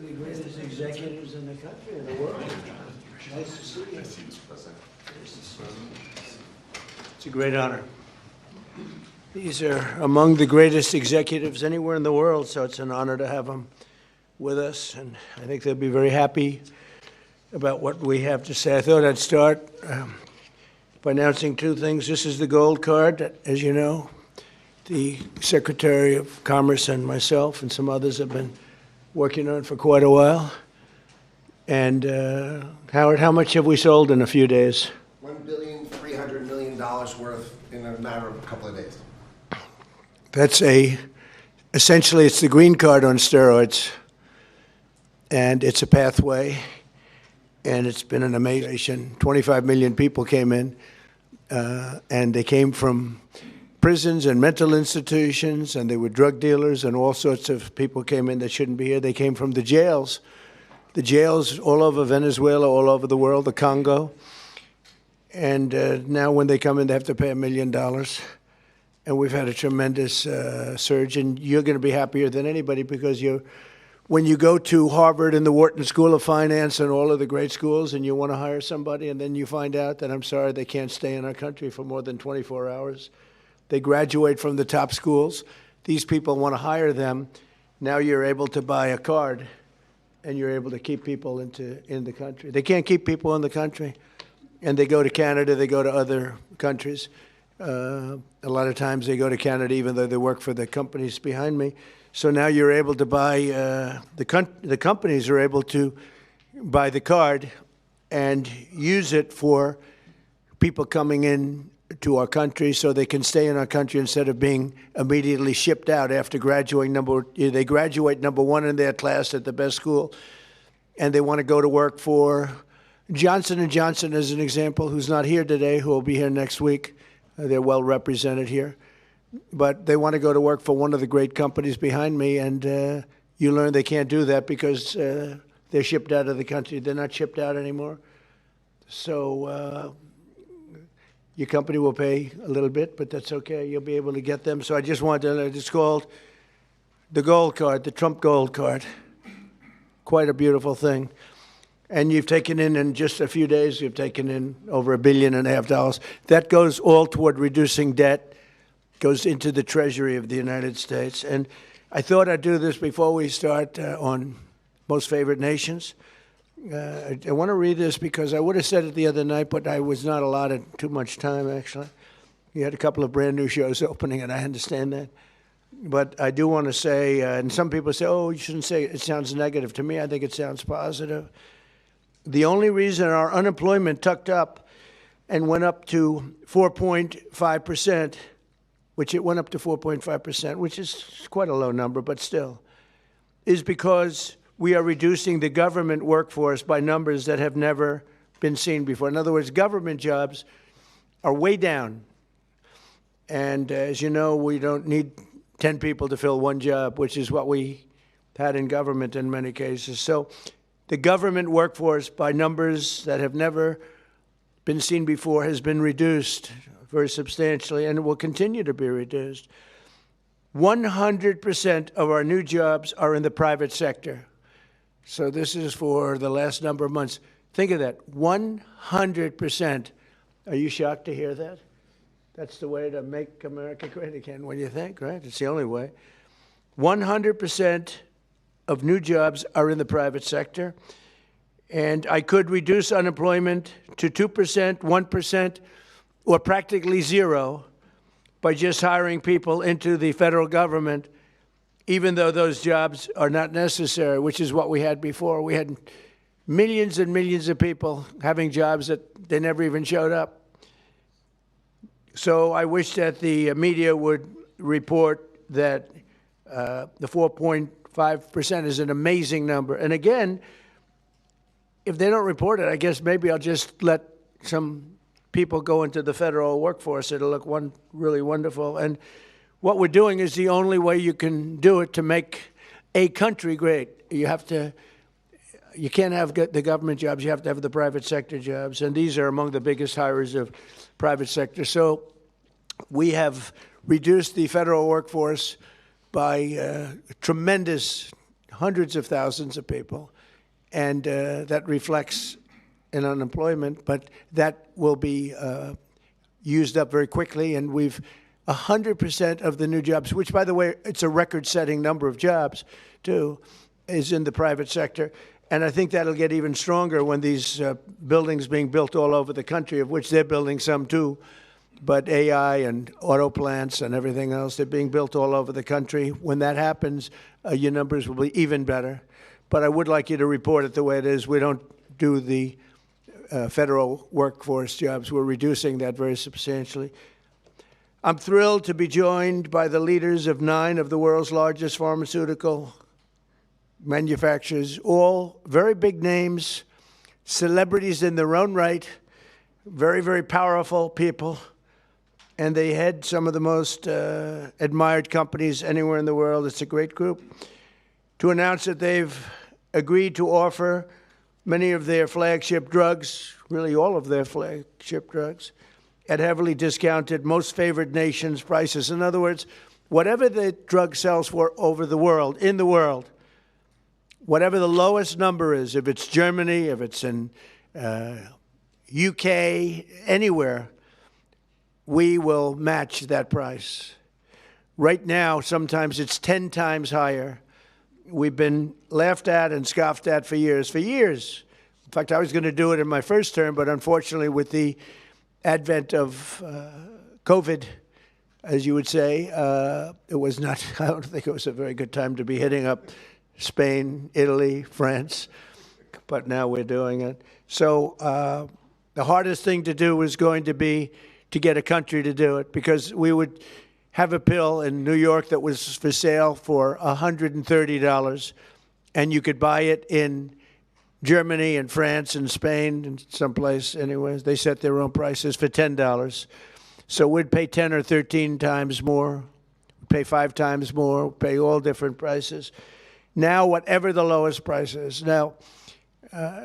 the greatest executives in the country, in the world. Nice to see you. It's a great honor. These are among the greatest executives anywhere in the world, so it's an honor to have them with us, and I think they'll be very happy about what we have to say. I thought I'd start by announcing two things. This is the gold card that, as you know, the Secretary of Commerce and myself and some others have been working on for quite a while. And Howard, how much have we sold in a few days? $1.3 billion worth in a matter of a couple of days. That's essentially it's the green card on steroids. And it's a pathway. And it's been an amazing, 25 million people came in. And they came from prisons and mental institutions, and they were drug dealers, and all sorts of people came in that shouldn't be here. They came from the jails all over Venezuela, all over the world, the Congo. And now when they come in, they have to pay $1 million. And we've had a tremendous surge, and you're going to be happier than anybody because when you go to Harvard and the Wharton School of Finance and all of the great schools and you want to hire somebody, and then you find out that, I'm sorry, they can't stay in our country for more than 24 hours. They graduate from the top schools. These people want to hire them. Now you're able to buy a card, and you're able to keep people in the country. They can't keep people in the country, and they go to Canada. They go to other countries. A lot of times they go to Canada even though they work for the companies behind me. So now you're able to buy, the companies are able to buy the card and use it for people coming in to our country so they can stay in our country instead of being immediately shipped out after graduating. They graduate number one in their class at the best school, and they want to go to work for Johnson & Johnson, as an example, who's not here today, who will be here next week. They're well represented here. But they want to go to work for one of the great companies behind me, and you learn they can't do that because they're shipped out of the country. They're not shipped out anymore. So your company will pay a little bit, but that's okay. You'll be able to get them. So I just wanted to, it's called the gold card, the Trump gold card. Quite a beautiful thing. And you've taken in just a few days, you've taken in over $1.5 billion. That goes all toward reducing debt, goes into the Treasury of the United States. And I thought I'd do this before we start on Most Favored Nations. I want to read this because I would have said it the other night, but I was not allotted too much time, actually. You had a couple of brand new shows opening, and I understand that. But I do want to say, and some people say, oh, you shouldn't say it. It sounds negative. To me, I think it sounds positive. The only reason our unemployment tucked up and went up to 4.5%, which it went up to 4.5%, which is quite a low number, but still, is because we are reducing the government workforce by numbers that have never been seen before. In other words, government jobs are way down. And as you know, we don't need 10 people to fill one job, which is what we had in government in many cases. So the government workforce, by numbers that have never been seen before, has been reduced very substantially, and it will continue to be reduced. 100% of our new jobs are in the private sector. So this is for the last number of months. Think of that, 100%. Are you shocked to hear that? That's the way to make America great again, when you think, right? It's the only way. 100% of new jobs are in the private sector. And I could reduce unemployment to 2%, 1%, or practically zero by just hiring people into the federal government, even though those jobs are not necessary, which is what we had before. We had millions and millions of people having jobs that they never even showed up. So I wish that the media would report that the 4.5% is an amazing number. And again, if they don't report it, I guess maybe I'll just let some people go into the federal workforce. It'll look really wonderful. And what we're doing is the only way you can do it to make a country great. You can't have the government jobs. You have to have the private sector jobs. And these are among the biggest hires of private sector. So we have reduced the federal workforce by a tremendous hundreds of thousands of people, and that reflects in unemployment, but that will be used up very quickly, and we've 100% of the new jobs, which, by the way, it's a record-setting number of jobs, too, is in the private sector. And I think that'll get even stronger when these buildings being built all over the country, of which they're building some, too, but AI and auto plants and everything else, they're being built all over the country. When that happens, your numbers will be even better. But I would like you to report it the way it is. We don't do the federal workforce jobs. We're reducing that very substantially. I'm thrilled to be joined by the leaders of 9 of the world's largest pharmaceutical manufacturers, all very big names, celebrities in their own right, very, very powerful people, and they head some of the most admired companies anywhere in the world. It's a great group. To announce that they've agreed to offer many of their flagship drugs, really all of their flagship drugs, at heavily discounted, most favored nations prices. In other words, whatever the drug sells for over the world, in the world, whatever the lowest number is, if it's Germany, if it's in UK, anywhere, we will match that price. Right now, sometimes it's 10 times higher. We've been laughed at and scoffed at for years. For years. In fact, I was going to do it in my first term, but unfortunately, with the advent of COVID, as you would say, it was not, I don't think it was a very good time to be hitting up Spain, Italy, France, but now we're doing it. So the hardest thing to do was going to be to get a country to do it, because we would have a pill in New York that was for sale for $130, and you could buy it in Germany and France and Spain and someplace anyways. They set their own prices for $10. So we'd pay 10 or 13 times more, pay 5 times more, pay all different prices. Now, whatever the lowest price is. Now,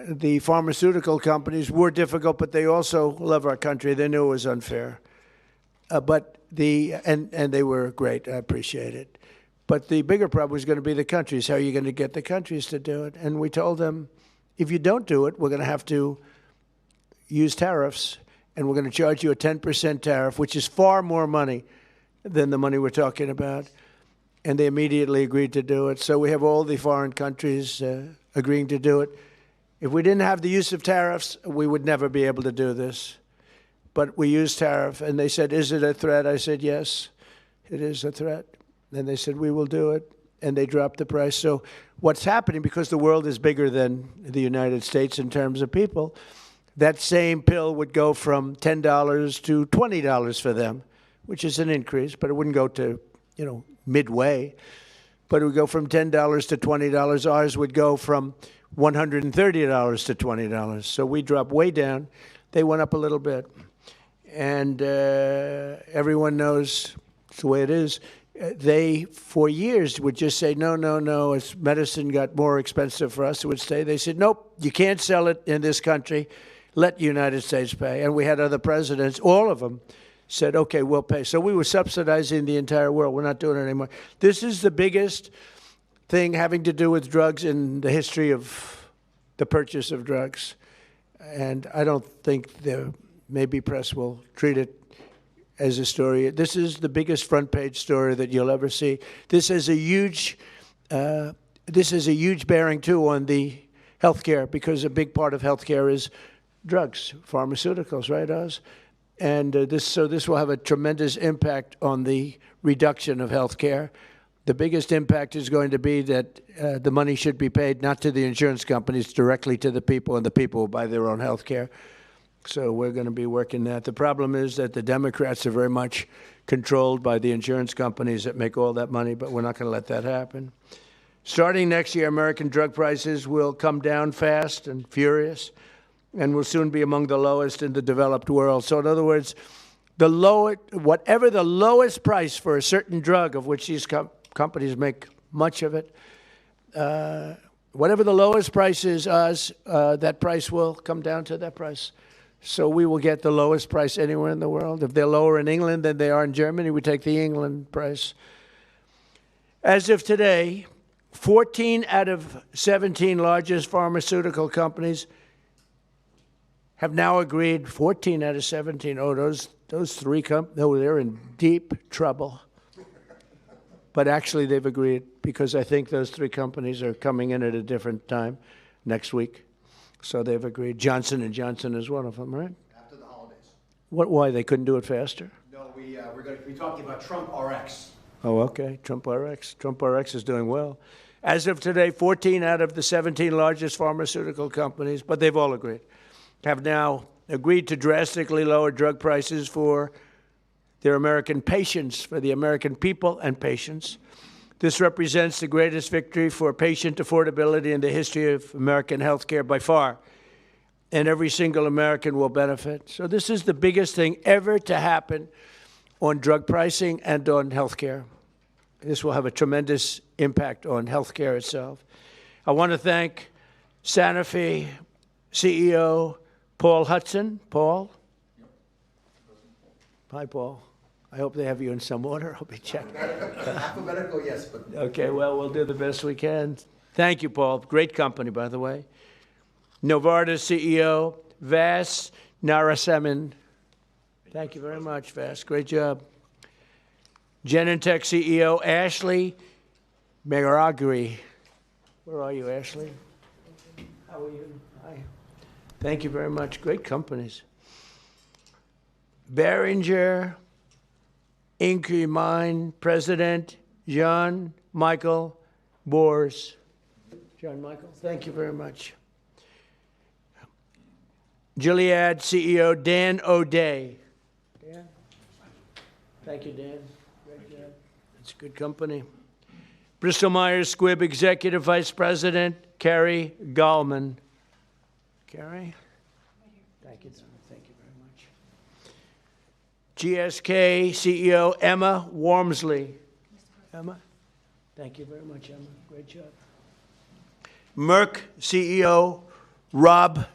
the pharmaceutical companies were difficult, but they also love our country. They knew it was unfair. And they were great. I appreciate it. But the bigger problem was going to be the countries. How are you going to get the countries to do it? And we told them, if you don't do it, we're going to have to use tariffs, and we're going to charge you a 10% tariff, which is far more money than the money we're talking about. And they immediately agreed to do it. So we have all the foreign countries agreeing to do it. If we didn't have the use of tariffs, we would never be able to do this. But we used tariff, and they said, is it a threat? I said, yes, it is a threat. And they said, we will do it. And they dropped the price. So what's happening, because the world is bigger than the United States in terms of people, that same pill would go from $10 to $20 for them, which is an increase, but it wouldn't go to, midway. But it would go from $10 to $20. Ours would go from $130 to $20. So we dropped way down. They went up a little bit. And everyone knows it's the way it is. They, for years, would just say, no, as medicine got more expensive for us, it would stay. They said, nope, you can't sell it in this country. Let the United States pay. And we had other presidents, all of them, said, okay, we'll pay. So we were subsidizing the entire world. We're not doing it anymore. This is the biggest thing having to do with drugs in the history of the purchase of drugs. And I don't think the maybe press will treat it as a story. This is the biggest front page story that you'll ever see. This is a huge bearing too on the healthcare, because a big part of healthcare is drugs, pharmaceuticals, right, Oz? And this will have a tremendous impact on the reduction of healthcare. The biggest impact is going to be that the money should be paid not to the insurance companies, directly to the people, and the people will buy their own healthcare. So we're going to be working that. The problem is that the Democrats are very much controlled by the insurance companies that make all that money, but we're not going to let that happen. Starting next year, American drug prices will come down fast and furious, and will soon be among the lowest in the developed world. So in other words, whatever the lowest price for a certain drug, of which these companies make much of it, whatever the lowest price is, that price will come down to that price. So we will get the lowest price anywhere in the world. If they're lower in England than they are in Germany, we take the England price. As of today, 14 out of 17 largest pharmaceutical companies have now agreed. 14 out of 17. Oh, those three companies, no, they're in deep trouble. But actually, they've agreed because I think those three companies are coming in at a different time next week. So they've agreed. Johnson & Johnson is one of them, right? After the holidays. Why? They couldn't do it faster? No, we're going to be talking about Trump RX. Oh, okay. Trump RX. Trump RX is doing well. As of today, 14 out of the 17 largest pharmaceutical companies, but they've all agreed, have now agreed to drastically lower drug prices for their American patients, for the American people and patients. This represents the greatest victory for patient affordability in the history of American healthcare by far, and every single American will benefit. So this is the biggest thing ever to happen on drug pricing and on healthcare. This will have a tremendous impact on healthcare itself. I want to thank Sanofi CEO Paul Hudson. Paul? Hi, Paul. I hope they have you in some order. I'll be checking. Alphabetical, yes, but... Okay, well, we'll do the best we can. Thank you, Paul. Great company, by the way. Novartis CEO Vas Narasimhan. Thank you very much, Vas. Great job. Genentech CEO Ashley Megaragri. Where are you, Ashley? How are you? Hi. Thank you very much. Great companies. Boehringer Ingelheim President John Michael Bors. John Michael, thank you very much. Gilead CEO Dan O'Day. Dan? Thank you, Dan. Great job. It's a good company. Bristol Myers Squibb Executive Vice President Carrie Gallman. Carrie? Thank you, Don. Thank you very much. GSK CEO Emma Wormsley. Emma? Thank you very much, Emma. Great job. Merck CEO Rob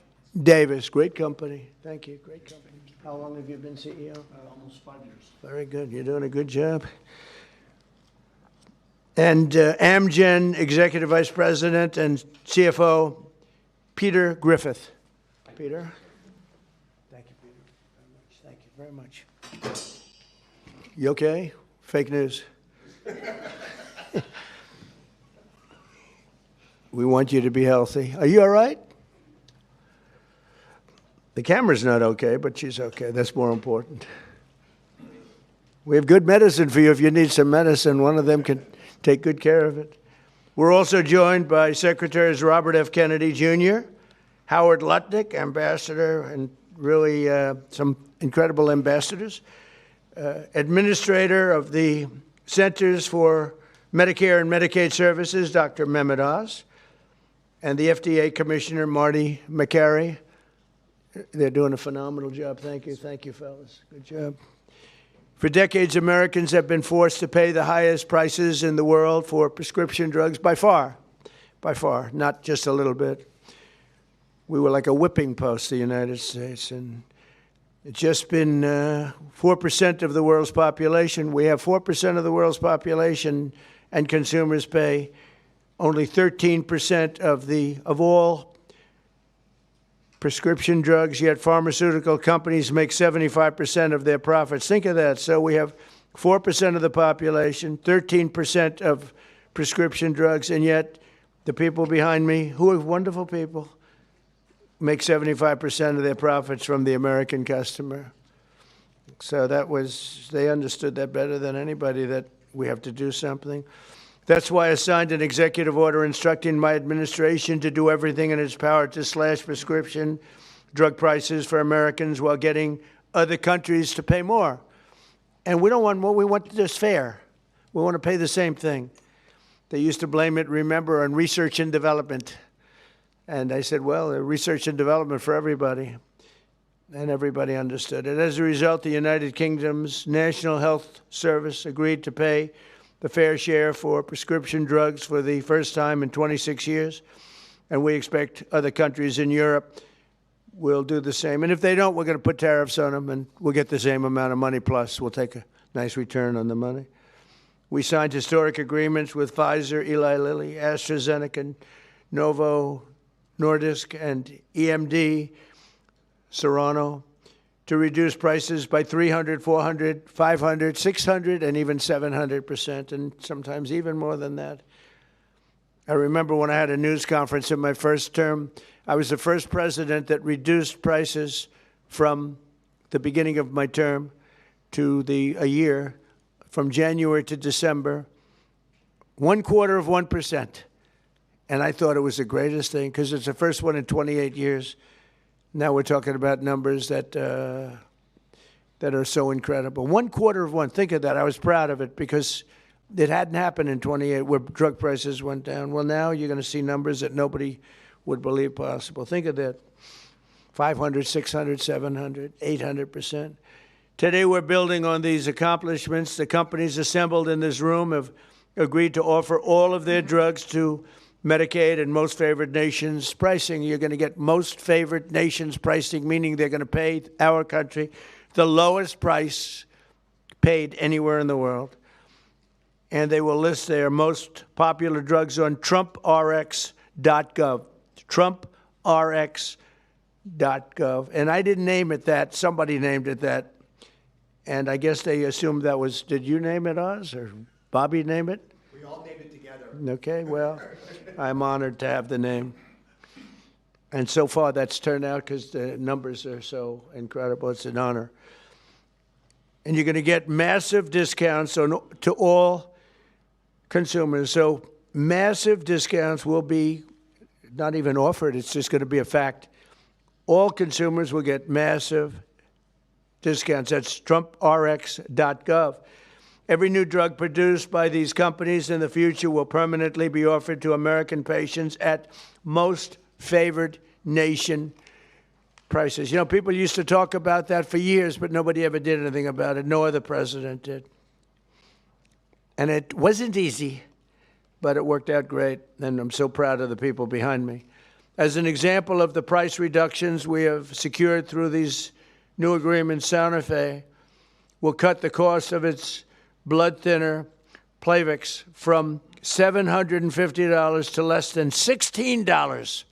Davis. Great company. Thank you. Great company. How long have you been CEO? Almost 5 years. Very good. You're doing a good job. And Amgen Executive Vice President and CFO Peter Griffith. Peter? Thank you, Peter, very much. Thank you very much. You okay? Fake news. We want you to be healthy. Are you all right? The camera's not okay, but she's okay. That's more important. We have good medicine for you. If you need some medicine, one of them can take good care of it. We're also joined by Secretaries Robert F. Kennedy, Jr., Howard Lutnick, Ambassador, and really some incredible ambassadors, Administrator of the Centers for Medicare and Medicaid Services, Dr. Mehmet Oz, and the FDA Commissioner, Marty McCary. They're doing a phenomenal job. Thank you. Thank you, fellas. Good job. For decades, Americans have been forced to pay the highest prices in the world for prescription drugs by far, not just a little bit. We were like a whipping post, the United States, and it's just been 4% of the world's population. We have 4% of the world's population, and consumers pay only 13% of all prescription drugs, yet pharmaceutical companies make 75% of their profits. Think of that. So we have 4% of the population, 13% of prescription drugs, and yet the people behind me, who are wonderful people, make 75% of their profits from the American customer. So they understood that better than anybody, that we have to do something. That's why I signed an executive order instructing my administration to do everything in its power to slash prescription drug prices for Americans while getting other countries to pay more. And we don't want more. We want this fair. We want to pay the same thing. They used to blame it, remember, on research and development. And I said, well, research and development for everybody. And everybody understood it. As a result, the United Kingdom's National Health Service agreed to pay the fair share for prescription drugs for the first time in 26 years. And we expect other countries in Europe will do the same. And if they don't, we're going to put tariffs on them, and we'll get the same amount of money plus. We'll take a nice return on the money. We signed historic agreements with Pfizer, Eli Lilly, AstraZeneca, Novo Nordisk, and EMD, Serrano, to reduce prices by 300, 400, 500, 600, and even 700%, and sometimes even more than that. I remember when I had a news conference in my first term, I was the first president that reduced prices from the beginning of my term to a year, from January to December, 0.25%. And I thought it was the greatest thing because it's the first one in 28 years. Now we're talking about numbers that are so incredible. 0.25%. Think of that. I was proud of it because it hadn't happened in 28 where drug prices went down. Well, now you're going to see numbers that nobody would believe possible. Think of that. 500, 600, 700, 800%. Today we're building on these accomplishments. The companies assembled in this room have agreed to offer all of their drugs to Medicaid and most favored nations pricing. You're going to get most favored nations pricing, meaning they're going to pay our country the lowest price paid anywhere in the world. And they will list their most popular drugs on TrumpRx.gov. TrumpRx.gov. And I didn't name it that. Somebody named it that. And I guess they assumed that was, did you name it, Oz, or Bobby name it? We all named it together. Okay, well, I'm honored to have the name. And so far that's turned out because the numbers are so incredible. It's an honor. And you're going to get massive discounts to all consumers. So massive discounts will be not even offered. It's just going to be a fact. All consumers will get massive discounts. That's TrumpRx.gov. Every new drug produced by these companies in the future will permanently be offered to American patients at most favored nation prices. You know, people used to talk about that for years, but nobody ever did anything about it. No other president did. And it wasn't easy, but it worked out great, and I'm so proud of the people behind me. As an example of the price reductions we have secured through these new agreements, Santa Fe will cut the cost of its blood thinner, Plavix, from $750 to less than $16.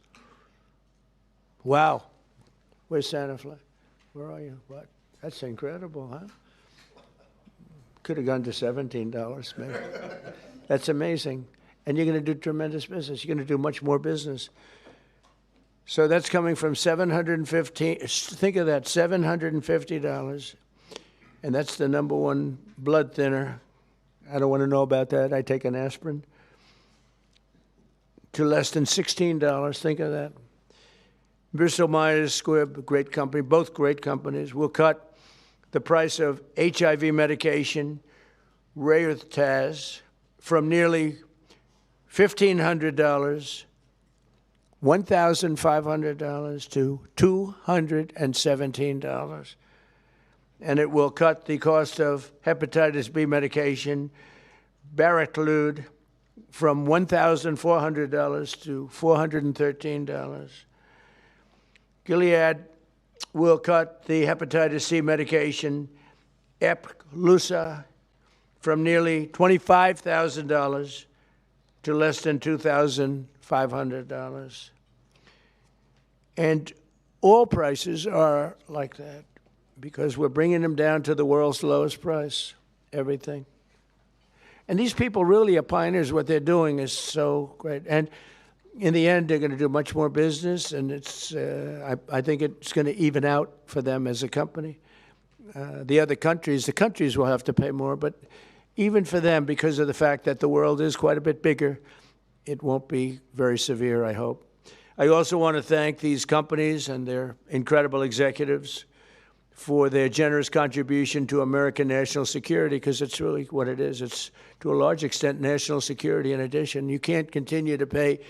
Wow. Where's Santa Fe? Where are you? What? That's incredible, huh? Could have gone to $17, maybe. That's amazing. And you're going to do tremendous business. You're going to do much more business. So that's coming from $750. Think of that, $750. And that's the number one blood thinner. I don't want to know about that. I take an aspirin. To less than $16. Think of that. Bristol Myers Squibb, great company, both great companies, will cut the price of HIV medication, Rayurtaz, from nearly $1,500, $1,500 to $217. And it will cut the cost of hepatitis B medication, Baraclude, from $1,400 to $413. Gilead will cut the hepatitis C medication, Epclusa, from nearly $25,000 to less than $2,500. And all prices are like that because we're bringing them down to the world's lowest price, everything. And these people really are pioneers. What they're doing is so great. And in the end, they're going to do much more business, and it's. I think it's going to even out for them as a company. The countries will have to pay more, but even for them, because of the fact that the world is quite a bit bigger, it won't be very severe, I hope. I also want to thank these companies and their incredible executives for their generous contribution to American national security, because it's really what it is. It's, to a large extent, national security in addition. You can't continue to pay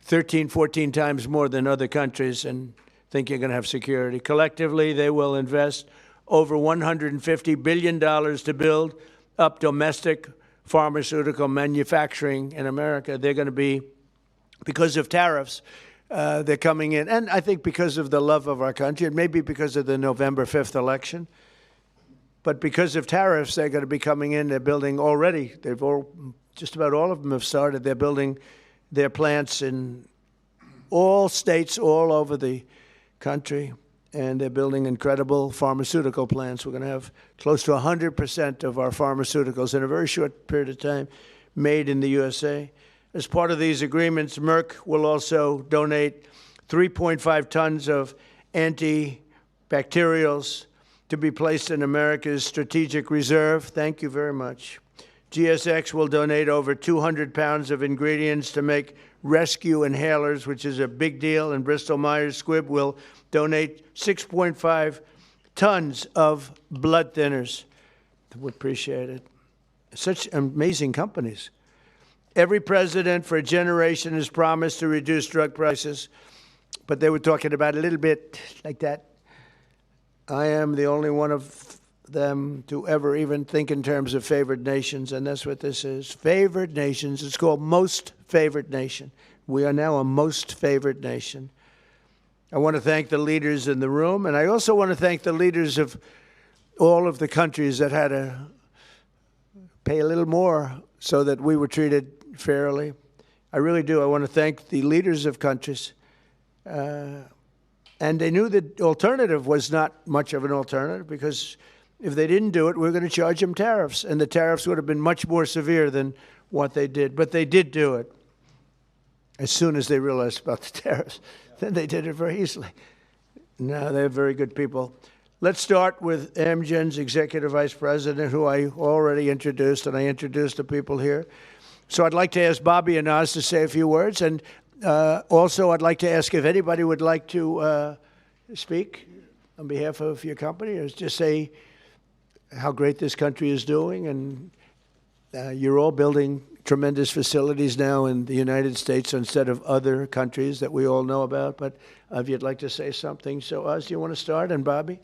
13, 14 times more than other countries and think you're going to have security. Collectively, they will invest over $150 billion to build up domestic pharmaceutical manufacturing in America. They're going to be, because of tariffs, they're coming in. And I think because of the love of our country, and maybe because of the November 5th election, But because of tariffs, they're going to be coming in. They're building already. Just about all of them have started. They're building their plants in all states all over the country, and they're building incredible pharmaceutical plants. We're going to have close to 100% of our pharmaceuticals in a very short period of time made in the USA. As part of these agreements, Merck will also donate 3.5 tons of antibacterials to be placed in America's strategic reserve. Thank you very much. GSX will donate over 200 pounds of ingredients to make rescue inhalers, which is a big deal, and Bristol-Myers Squibb will donate 6.5 tons of blood thinners. We appreciate it. Such amazing companies. Every president for a generation has promised to reduce drug prices, but they were talking about a little bit like that. I am the only one of them to ever even think in terms of favored nations, and that's what this is. Favored nations. It's called most favored nation. We are now a most favored nation. I want to thank the leaders in the room, and I also want to thank the leaders of all of the countries that had to pay a little more so that we were treated fairly. I really do. I want to thank the leaders of countries. And they knew the alternative was not much of an alternative, because if they didn't do it, we were going to charge them tariffs, and the tariffs would have been much more severe than what they did. But they did do it as soon as they realized about the tariffs. Then they did it very easily. Now they're very good people. Let's start with Amgen's Executive Vice President, who I already introduced, and I introduced the people here. So I'd like to ask Bobby and Oz to say a few words, and also I'd like to ask if anybody would like to speak on behalf of your company, or just say how great this country is doing. And you're all building tremendous facilities now in the United States instead of other countries that we all know about. But if you'd like to say something. So Oz, do you want to start? And Bobby?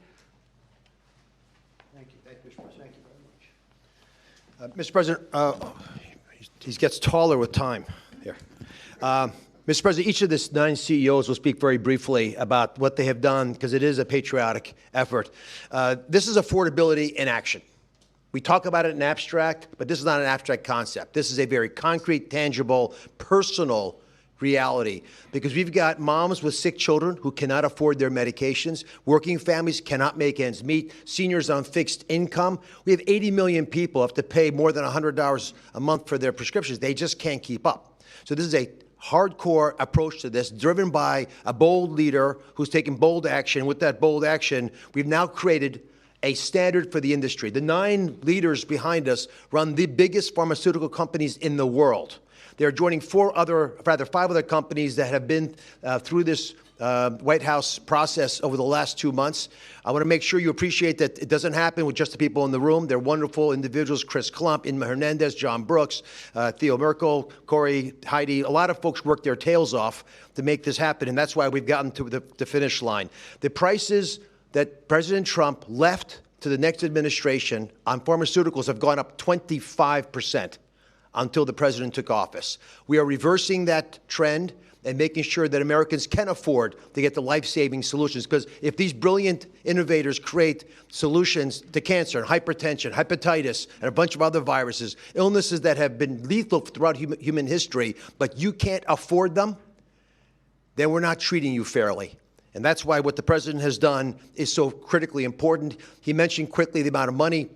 Thank you. Thank you, Mr. President. Thank you very much. Mr. President, he gets taller with time here. Mr. President, each of the 9 CEOs will speak very briefly about what they have done, because it is a patriotic effort. This is affordability in action. We talk about it in abstract, but this is not an abstract concept. This is a very concrete, tangible, personal reality, because we've got moms with sick children who cannot afford their medications. Working families cannot make ends meet. Seniors on fixed income. We have 80 million people who have to pay more than $100 a month for their prescriptions. They just can't keep up. So this is a hardcore approach to this, driven by a bold leader who's taken bold action. With that bold action, we've now created a standard for the industry. The 9 leaders behind us run the biggest pharmaceutical companies in the world. They're joining 5 other companies that have been through this White House process over the last 2 months. I want to make sure you appreciate that it doesn't happen with just the people in the room. They're wonderful individuals: Chris Klump, Inma Hernandez, John Brooks, Theo Merkel, Corey, Heidi. A lot of folks work their tails off to make this happen, and that's why we've gotten to the finish line. The prices that President Trump left to the next administration on pharmaceuticals have gone up 25% until the president took office. We are reversing that trend and making sure that Americans can afford to get the life-saving solutions. Because if these brilliant innovators create solutions to cancer and hypertension, hepatitis, and a bunch of other viruses, illnesses that have been lethal throughout human history, but you can't afford them, then we're not treating you fairly. And that's why what the president has done is so critically important. He mentioned quickly the amount of money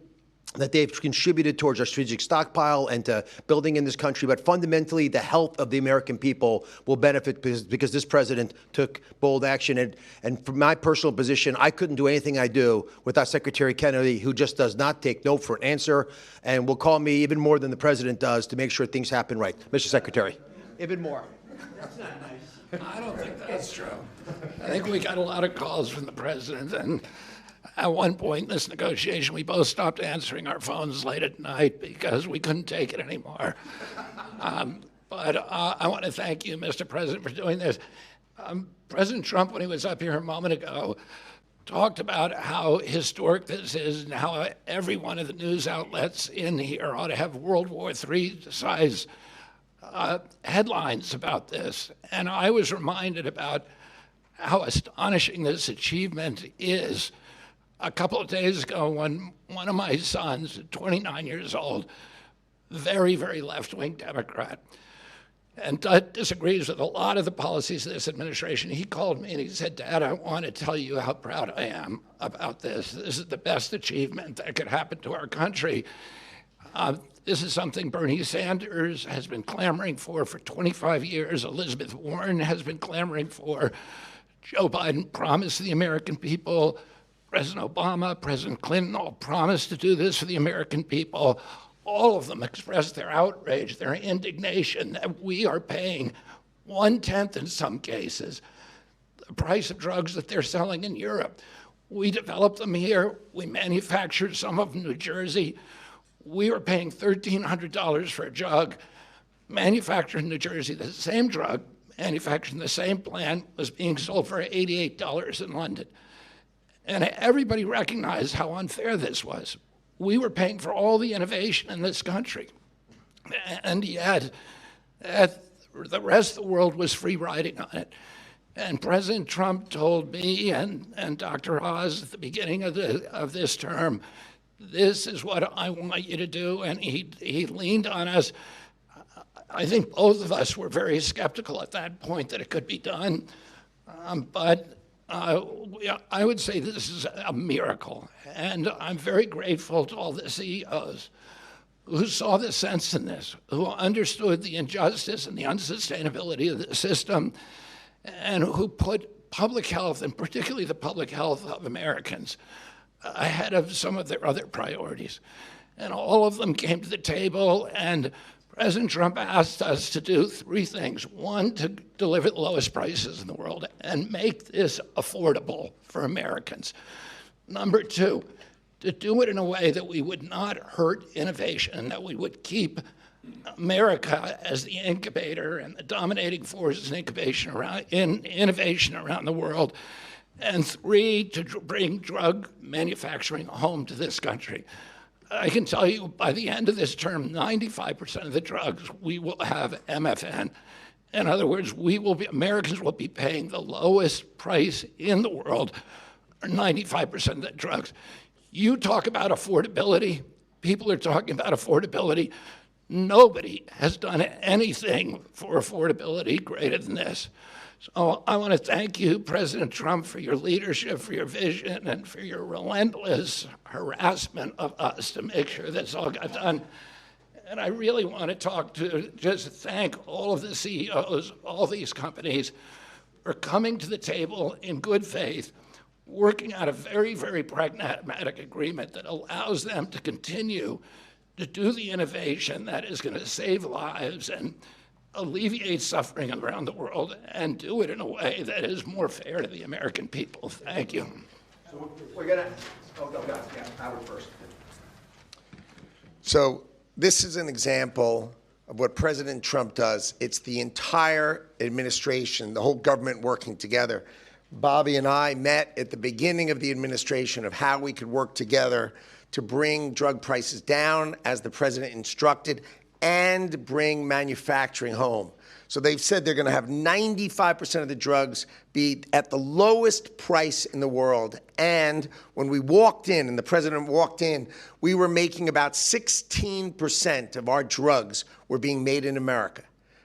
that they've contributed towards our strategic stockpile and to building in this country. But fundamentally, the health of the American people will benefit because this president took bold action. And from my personal position, I couldn't do anything I do without Secretary Kennedy, who just does not take no for an answer and will call me even more than the president does to make sure things happen right. Mr. Secretary. Even more. That's not nice. I don't think that's true. I think we got a lot of calls from the president, and at one point in this negotiation, we both stopped answering our phones late at night because we couldn't take it anymore. But I want to thank you, Mr. President, for doing this. President Trump, when he was up here a moment ago, talked about how historic this is and how every one of the news outlets in here ought to have World War III size headlines about this. And I was reminded about how astonishing this achievement is. a couple of days ago when one of my sons, 29 years old, very, very left-wing Democrat, and disagrees with a lot of the policies of this administration. He called me and he said, Dad, I want to tell you how proud I am about this. This is the best achievement that could happen to our country. This is something Bernie Sanders has been clamoring for 25 years. Elizabeth Warren has been clamoring for. Joe Biden promised the American people. President Obama, President Clinton all promised to do this for the American people. All of them expressed their outrage, their indignation that we are paying 1/10 in some cases the price of drugs that they're selling in Europe. We developed them here. We manufactured some of them in New Jersey. We were paying $1,300 for a drug manufactured in New Jersey. The same drug manufactured in the same plant was being sold for $88 in London. And everybody recognized how unfair this was. We were paying for all the innovation in this country. And yet, the rest of the world was free riding on it. And President Trump told me and Dr. Oz at the beginning of this term, this is what I want you to do. And he leaned on us. I think both of us were very skeptical at that point that it could be done. But I would say this is a miracle, and I'm very grateful to all the CEOs who saw the sense in this, who understood the injustice and the unsustainability of the system, and who put public health, and particularly the public health of Americans, ahead of some of their other priorities. And all of them came to the table, and President Trump asked us to do three things. One, to deliver the lowest prices in the world and make this affordable for Americans. Number two, to do it in a way that we would not hurt innovation, that we would keep America as the incubator and the dominating force in innovation around the world. And three, to bring drug manufacturing home to this country. I can tell you by the end of this term, 95% of the drugs we will have MFN. In other words, Americans will be paying the lowest price in the world, 95% of the drugs. You talk about affordability, people are talking about affordability. Nobody has done anything for affordability greater than this. So I want to thank you, President Trump, for your leadership, for your vision, and for your relentless harassment of us to make sure this all got done. And I really want to just thank all of the CEOs, all these companies, for coming to the table in good faith, working out a very, very pragmatic agreement that allows them to continue to do the innovation that is going to save lives and alleviate suffering around the world, and do it in a way that is more fair to the American people. Thank you. So we're gonna, oh, no, yeah, Howard first. So this is an example of what President Trump does. It's the entire administration, the whole government working together. Bobby and I met at the beginning of the administration of how we could work together to bring drug prices down as the president instructed, and bring manufacturing home. So they've said they're going to have 95% of the drugs be at the lowest price in the world. And when we walked in, and the president walked in, we were making about 16% of our drugs were being made in America,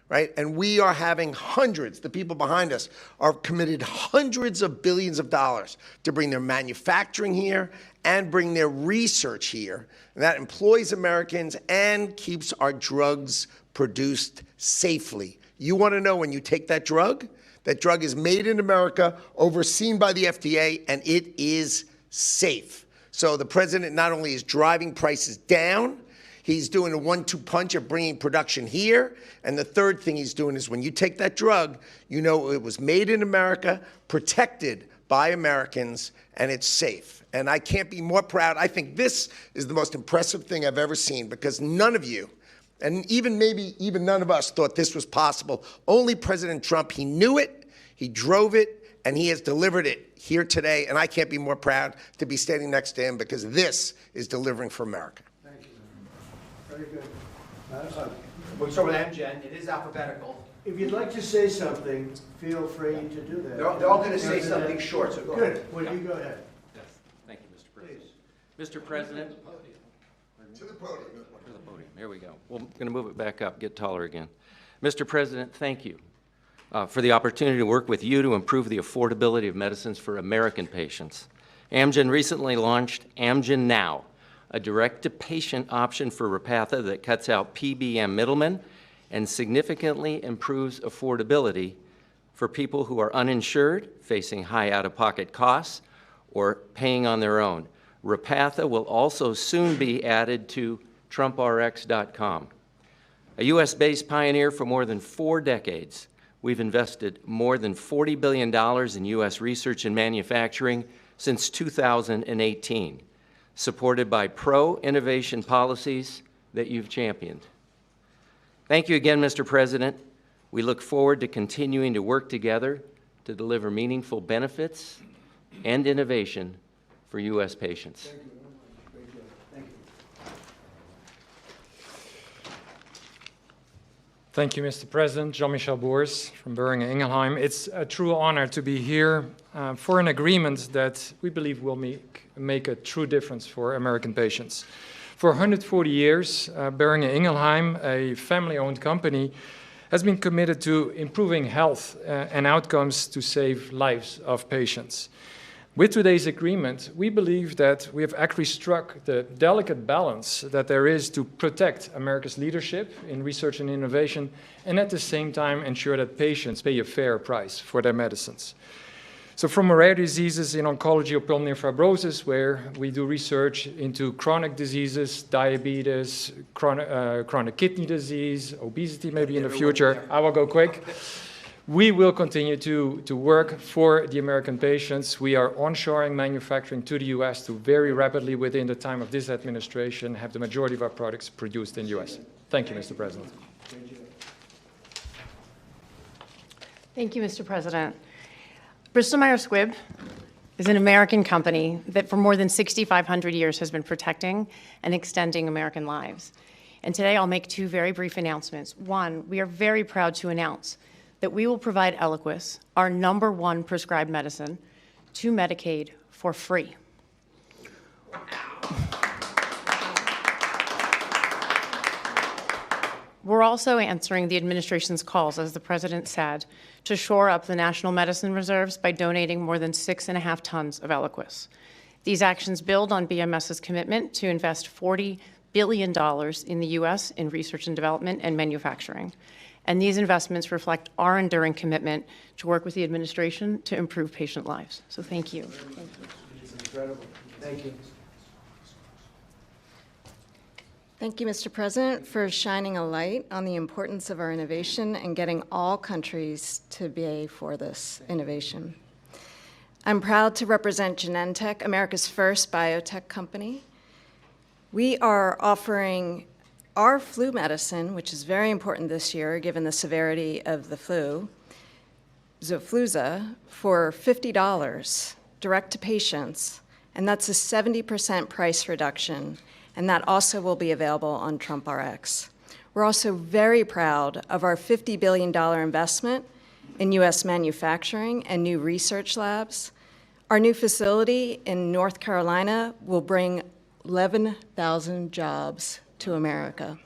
right? And we are having hundreds, the people behind us are committed hundreds of billions of dollars to bring their manufacturing here and bring their research here. And that employs Americans and keeps our drugs produced safely. You want to know when you take that drug is made in America, overseen by the FDA, and it is safe. So the president not only is driving prices down, he's doing a 1-2 punch of bringing production here. And the third thing he's doing is when you take that drug, you know it was made in America, protected by Americans, and it's safe. And I can't be more proud. I think this is the most impressive thing I've ever seen, because none of you, and maybe even none of us, thought this was possible. Only President Trump, he knew it, he drove it, and he has delivered it here today. And I can't be more proud to be standing next to him, because this is delivering for America. Thank you. Very good. We'll start with Amgen. It is alphabetical. If you'd like to say something, feel free to do that. They're all going to say something short, so go ahead. Good. Well, you go ahead. Yes, thank you, Mr. Mr. President. To the podium. To the podium. Here we go. Well, I'm going to move it back up, get taller again. Mr. President, thank you for the opportunity to work with you to improve the affordability of medicines for American patients. Amgen recently launched Amgen Now, a direct-to-patient option for Repatha that cuts out PBM middlemen and significantly improves affordability for people who are uninsured, facing high out-of-pocket costs, or paying on their own. Repatha will also soon be added to TrumpRx.com. A U.S.-based pioneer for more than 4 decades, we've invested more than $40 billion in U.S. research and manufacturing since 2018, supported by pro-innovation policies that you've championed. Thank you again, Mr. President. We look forward to continuing to work together to deliver meaningful benefits and innovation for U.S. patients. Thank you very much. Great job. Thank you. Thank you, Mr. President. Jean-Michel Boers from Boehringer Ingelheim. It's a true honor to be here for an agreement that we believe will make a true difference for American patients. For 140 years, Boehringer Ingelheim, a family-owned company, has been committed to improving health and outcomes to save lives of patients. With today's agreement, we believe that we have actually struck the delicate balance that there is to protect America's leadership in research and innovation, and at the same time ensure that patients pay a fair price for their medicines. So from rare diseases in oncology or pulmonary fibrosis, where we do research into chronic diseases, diabetes, chronic kidney disease, obesity maybe in the future, I will go quick. We will continue to work for the American patients. We are onshoring manufacturing to the U.S. to very rapidly, within the time of this administration, have the majority of our products produced in the U.S. Thank you, Mr. President. Thank you, Mr. President. Bristol Myers Squibb is an American company that for more than 6,500 years has been protecting and extending American lives. And today I'll make 2 very brief announcements. One, we are very proud to announce that we will provide Eliquis, our #1 prescribed medicine, to Medicaid for free. We're also answering the administration's calls, as the president said, to shore up the national medicine reserves by donating more than 6.5 tons of Eliquis. These actions build on BMS's commitment to invest $40 billion in the U.S. in research and development and manufacturing. And these investments reflect our enduring commitment to work with the administration to improve patient lives. So thank you. Thank you. It's incredible. Thank you. Thank you, Mr. President, for shining a light on the importance of our innovation and getting all countries to pay for this innovation. I'm proud to represent Genentech, America's first biotech company. We are offering our flu medicine, which is very important this year given the severity of the flu, Xofluza, for $50 direct to patients, and that's a 70% price reduction, and that also will be available on TrumpRx. We're also very proud of our $50 billion investment in U.S. manufacturing and new research labs. Our new facility in North Carolina will bring 11,000 jobs to America.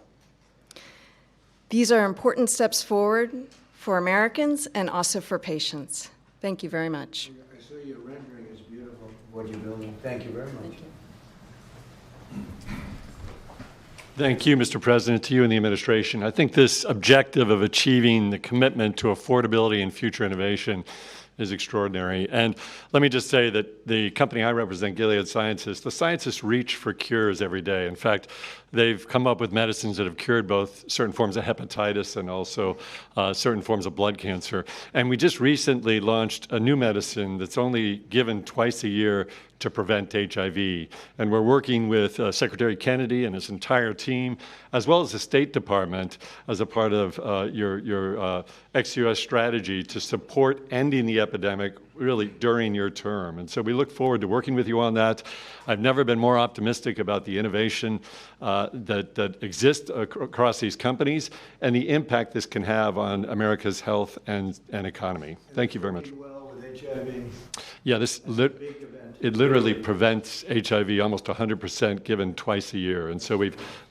These are important steps forward for Americans and also for patients. Thank you very much. I saw your rendering is beautiful, what you're building. Thank you very much. Thank you, Mr. President, to you and the administration. I think this objective of achieving the commitment to affordability and future innovation is extraordinary. And let me just say that the company I represent, Gilead Sciences, the scientists reach for cures every day. In fact, they've come up with medicines that have cured both certain forms of hepatitis and also certain forms of blood cancer. And we just recently launched a new medicine that's only given twice a year to prevent HIV. And we're working with Secretary Kennedy and his entire team, as well as the State Department, as a part of your ex-US strategy to support ending the epidemic really during your term. And so we look forward to working with you on that. I've never been more optimistic about the innovation that exists across these companies and the impact this can have on America's health and economy. Thank you very much. Well with HIV. Yeah, it literally prevents HIV almost 100% given twice a year. And so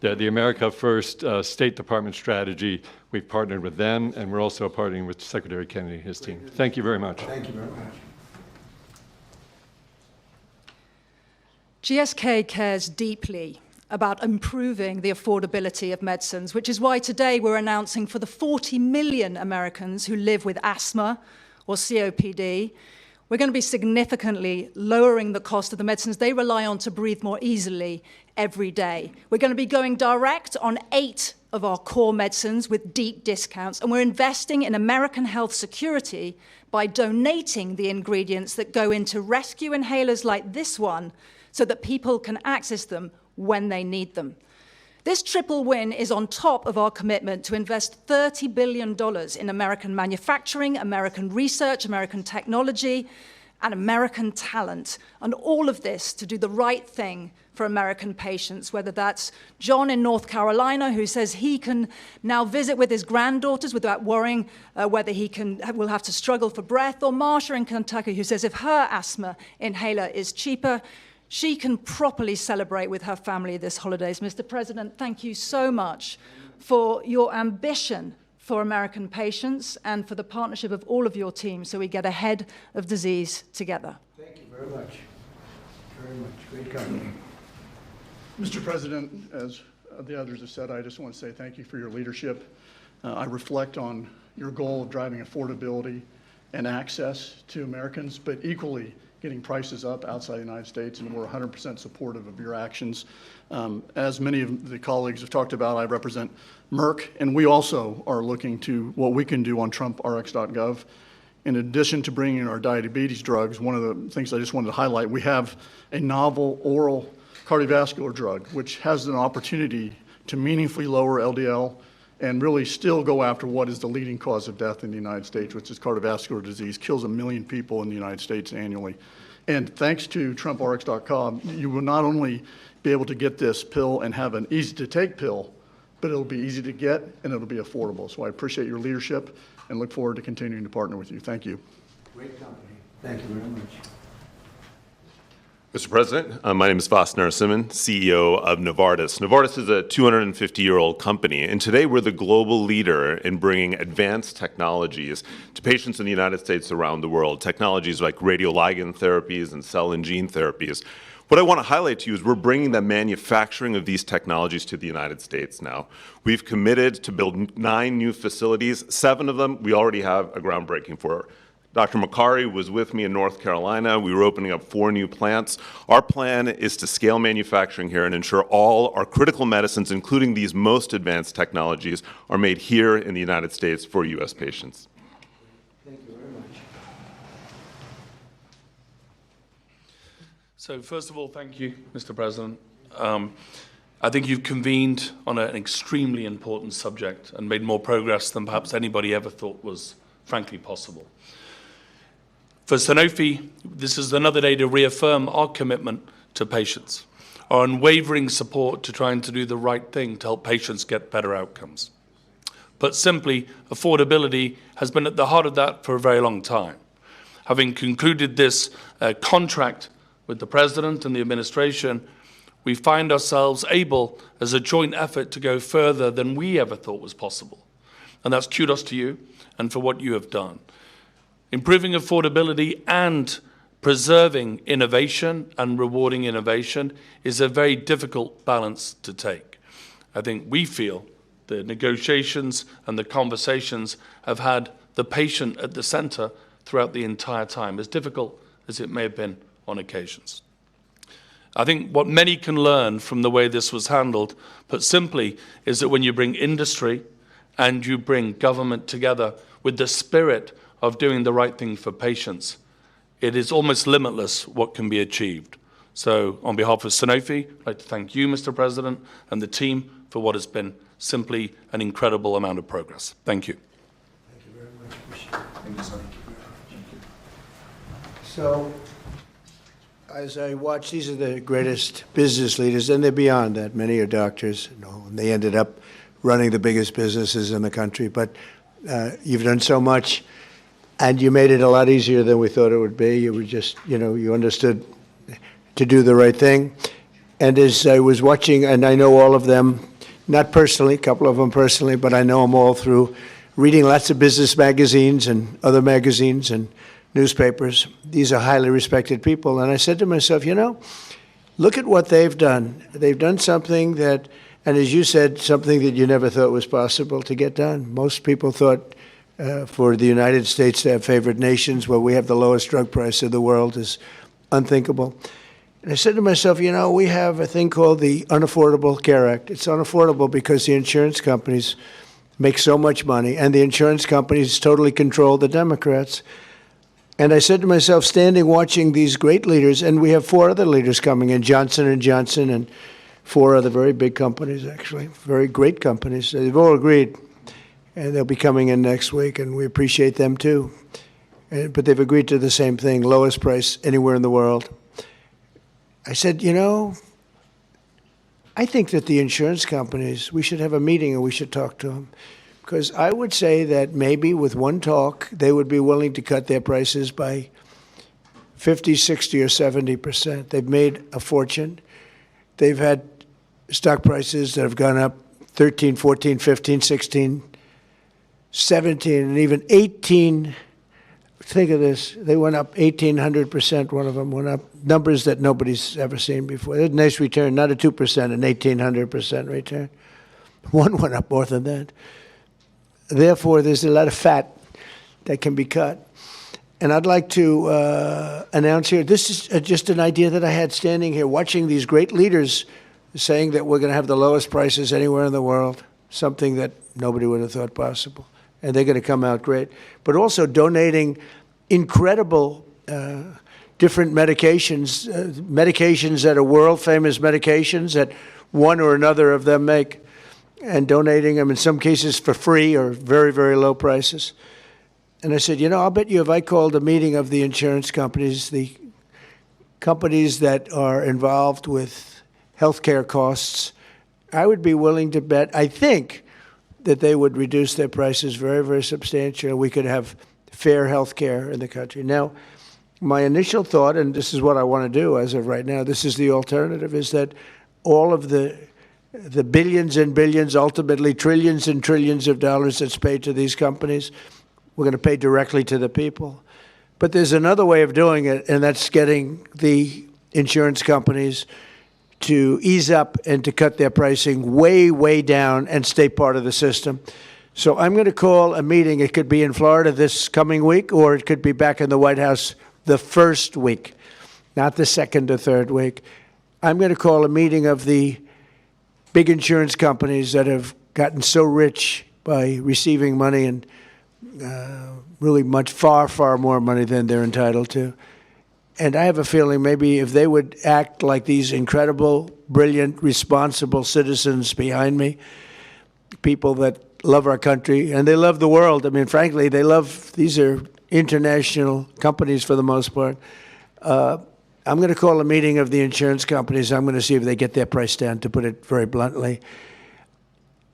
the America First State Department strategy, we've partnered with them, and we're also partnering with Secretary Kennedy and his team. Thank you very much. Thank you very much. GSK cares deeply about improving the affordability of medicines, which is why today we're announcing for the 40 million Americans who live with asthma or COPD, we're going to be significantly lowering the cost of the medicines they rely on to breathe more easily every day. We're going to be going direct on 8 of our core medicines with deep discounts, and we're investing in American health security by donating the ingredients that go into rescue inhalers like this one so that people can access them when they need them. This triple win is on top of our commitment to invest $30 billion in American manufacturing, American research, American technology, and American talent, and all of this to do the right thing for American patients, whether that's John in North Carolina, who says he can now visit with his granddaughters without worrying whether will have to struggle for breath, or Marsha in Kentucky, who says if her asthma inhaler is cheaper, she can properly celebrate with her family this holidays. Mr. President, thank you so much for your ambition for American patients and for the partnership of all of your teams so we get ahead of disease together. Thank you very much. Very much. Great company. Mr. President, as the others have said, I just want to say thank you for your leadership. I reflect on your goal of driving affordability and access to Americans, but equally getting prices up outside the United States, and we're 100% supportive of your actions. As many of the colleagues have talked about, I represent Merck, and we also are looking to what we can do on TrumpRx.gov. In addition to bringing in our diabetes drugs, one of the things I just wanted to highlight, we have a novel oral cardiovascular drug, which has an opportunity to meaningfully lower LDL and really still go after what is the leading cause of death in the United States, which is cardiovascular disease, kills 1 million people in the United States annually. And thanks to TrumpRx.com, you will not only be able to get this pill and have an easy-to-take pill, but it'll be easy to get and it'll be affordable. So I appreciate your leadership and look forward to continuing to partner with you. Thank you. Great company. Thank you very much. Mr. President, my name is Vas Narasimhan, CEO of Novartis. Novartis is a 250-year-old company, and today we're the global leader in bringing advanced technologies to patients in the United States around the world, technologies like radioligand therapies and cell and gene therapies. What I want to highlight to you is we're bringing the manufacturing of these technologies to the United States now. We've committed to build 9 new facilities. 7 of them we already have a groundbreaking for. Dr. Makari was with me in North Carolina. We were opening up 4 new plants. Our plan is to scale manufacturing here and ensure all our critical medicines, including these most advanced technologies, are made here in the United States for U.S. patients. Thank you very much. So first of all, thank you, Mr. President. I think you've convened on an extremely important subject and made more progress than perhaps anybody ever thought was frankly possible. For Sanofi, this is another day to reaffirm our commitment to patients, our unwavering support to trying to do the right thing to help patients get better outcomes. But simply, affordability has been at the heart of that for a very long time. Having concluded this contract with the President and the administration, we find ourselves able, as a joint effort, to go further than we ever thought was possible. And that's kudos to you and for what you have done. Improving affordability and preserving innovation and rewarding innovation is a very difficult balance to take. I think we feel the negotiations and the conversations have had the patient at the center throughout the entire time, as difficult as it may have been on occasions. I think what many can learn from the way this was handled, put simply, is that when you bring industry and you bring government together with the spirit of doing the right thing for patients, it is almost limitless what can be achieved. So on behalf of Sanofi, I'd like to thank you, Mr. President, and the team for what has been simply an incredible amount of progress. Thank you. Thank you very much. Thank you, sir. So, as I watch, these are the greatest business leaders, and they're beyond that. Many are doctors, and they ended up running the biggest businesses in the country. But you've done so much. and you made it a lot easier than we thought it would be. You were just, you understood to do the right thing. And as I was watching, and I know all of them, not personally, a couple of them personally, but I know them all through reading lots of business magazines and other magazines and newspapers. These are highly respected people. And I said to myself, look at what they've done. They've done something that, and as you said, something that you never thought was possible to get done. Most people thought for the United States to have favored nations where we have the lowest drug price of the world is unthinkable. And I said to myself, we have a thing called the Unaffordable Care Act. It's unaffordable because the insurance companies make so much money, and the insurance companies totally control the Democrats. And I said to myself, standing watching these great leaders, and we have 4 other leaders coming in, Johnson & Johnson and 4 other very big companies, actually, very great companies. They've all agreed, and they'll be coming in next week, and we appreciate them too. But they've agreed to the same thing, lowest price anywhere in the world. I said, I think that the insurance companies, we should have a meeting and we should talk to them. Because I would say that maybe with one talk, they would be willing to cut their prices by 50, 60, or 70%. They've made a fortune. They've had stock prices that have gone up 13, 14, 15, 16, 17, and even 18. Think of this. They went up 1,800%. One of them went up numbers that nobody's ever seen before. They had a nice return, not a 2%, an 1,800% return. One went up more than that. Therefore, there's a lot of fat that can be cut. And I'd like to announce here, this is just an idea that I had standing here, watching these great leaders saying that we're going to have the lowest prices anywhere in the world, something that nobody would have thought possible. And they're going to come out great. But also donating incredible different medications, medications that are world-famous medications that one or another of them make, and donating them in some cases for free or very, very low prices. And I said, I'll bet you if I called a meeting of the insurance companies, the companies that are involved with healthcare costs, I would be willing to bet, I think, that they would reduce their prices very, very substantially. We could have fair health care in the country. Now, my initial thought, and this is what I want to do as of right now, this is the alternative, is that all of the billions and billions, ultimately trillions and trillions of dollars that's paid to these companies, we're going to pay directly to the people. But there's another way of doing it, and that's getting the insurance companies to ease up and to cut their pricing way, way down and stay part of the system. So I'm going to call a meeting. It could be in Florida this coming week, or it could be back in the White House the first week, not the second or third week. I'm going to call a meeting of the big insurance companies that have gotten so rich by receiving money, and really much, far, far more money than they're entitled to. And I have a feeling maybe if they would act like these incredible, brilliant, responsible citizens behind me, people that love our country, and they love the world. I mean, frankly, these are international companies for the most part. I'm going to call a meeting of the insurance companies. I'm going to see if they get their price down, to put it very bluntly.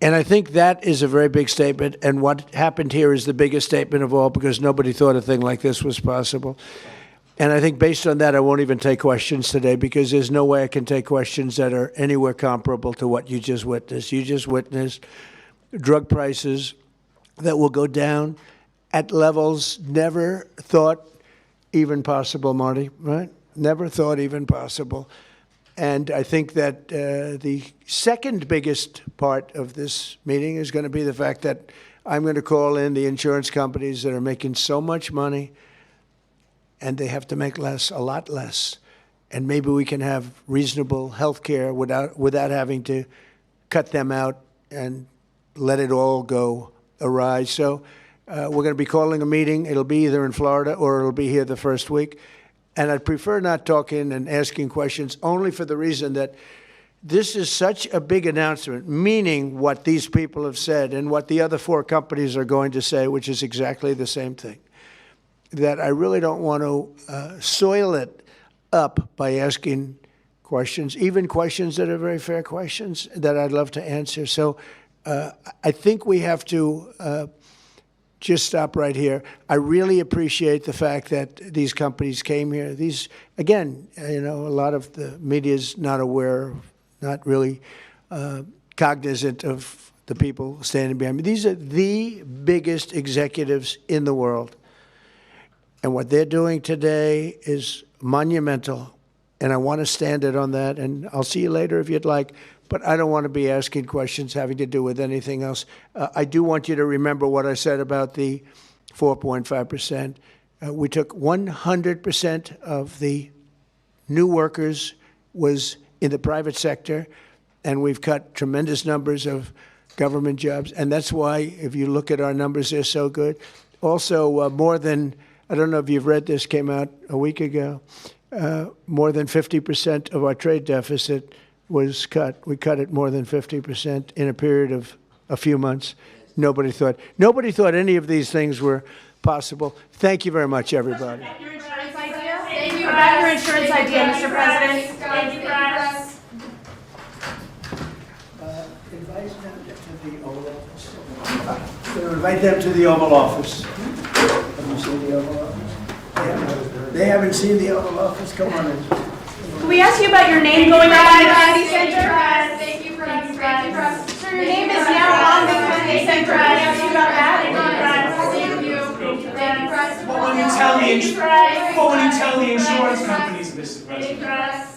And I think that is a very big statement. And what happened here is the biggest statement of all, because nobody thought a thing like this was possible. And I think based on that, I won't even take questions today, because there's no way I can take questions that are anywhere comparable to what you just witnessed. You just witnessed drug prices that will go down at levels never thought even possible, Marty, right? Never thought even possible. And I think that the second biggest part of this meeting is going to be the fact that I'm going to call in the insurance companies that are making so much money, and they have to make less, a lot less. And maybe we can have reasonable health care without having to cut them out and let it all go awry. So we're going to be calling a meeting. It'll be either in Florida or it'll be here the first week. And I'd prefer not talking and asking questions, only for the reason that this is such a big announcement, meaning what these people have said and what the other 4 companies are going to say, which is exactly the same thing, that I really don't want to soil it up by asking questions, even questions that are very fair questions that I'd love to answer. So I think we have to just stop right here. I really appreciate the fact that these companies came here. These, again, a lot of the media's not aware, not really cognizant of the people standing behind me. These are the biggest executives in the world. And what they're doing today is monumental. And I want to stand it on that. And I'll see you later if you'd like. But I don't want to be asking questions having to do with anything else. I do want you to remember what I said about the 4.5%. We took 100% of the new workers was in the private sector, and we've cut tremendous numbers of government jobs. And that's why, if you look at our numbers, they're so good. Also, more than, I don't know if you've read this, came out a week ago, more than 50% of our trade deficit was cut. We cut it more than 50% in a period of a few months. Nobody thought any of these things were possible. Thank you very much, everybody. Thank you about your insurance idea, Mr. President. Thank you, press. Invite them to the Oval Office. Have you seen the Oval Office? They haven't seen the Oval Office. Come on in. Can we ask you about your name going up on the Kennedy Center? Thank you, press. Thank you, press. So your name is now on the Kennedy Center. Can we ask you about that? Thank you. Thank you, press. What will you tell the insurance companies, Mr. President?